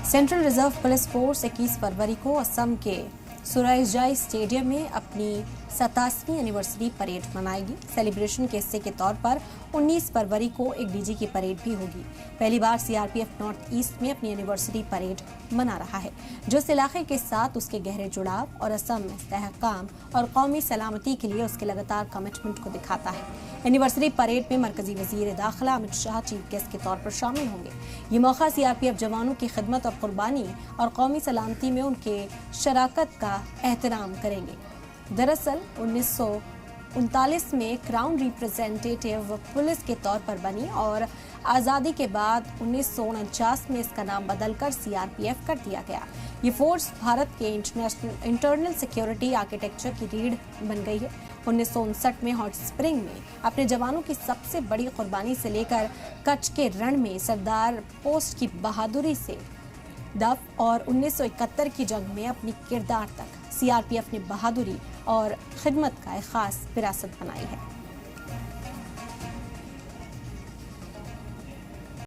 Central reserve police force 21 फरवरी को असम के सुराइजाई stadium में अपनी 87वीं एनिवर्सरी परेड मनाएगी। सेलिब्रेशन के हिस्से के तौर पर 19 फरवरी को एक डीजी की परेड भी होगी। पहली बार सीआरपीएफ नॉर्थ ईस्ट में अपनी एनिवर्सरी परेड मना रहा है, जो इस इलाके के साथ उसके गहरे जुड़ाव और असम में इस्तेहकाम और कौमी सलामती के लिए उसके लगातार कमिटमेंट को दिखाता है। एनिवर्सरी परेड में मरकजी वजीर दाखिला अमित शाह चीफ गेस्ट के तौर पर शामिल होंगे। ये मौका सीआरपीएफ जवानों की खिदमत और कुर्बानी और कौमी सलामती में उनके शराकत का एहतराम करेंगे। दरअसल 1939 में क्राउन रिप्रेजेंटेटिव पुलिस के तौर पर बनी और आज़ादी के बाद 1949 में इसका नाम बदलकर सीआरपीएफ कर दिया गया। ये फोर्स भारत के इंटरनल सिक्योरिटी आर्किटेक्चर की रीढ़ बन गई है। 1959 में हॉट स्प्रिंग में अपने जवानों की सबसे बड़ी कुर्बानी से लेकर कच्छ के रण में सरदार पोस्ट की बहादुरी से दफ और 1971 की जंग में अपनी किरदार तक सीआरपीएफ ने बहादुरी और खिदमत का एक खास विरासत बनाई है।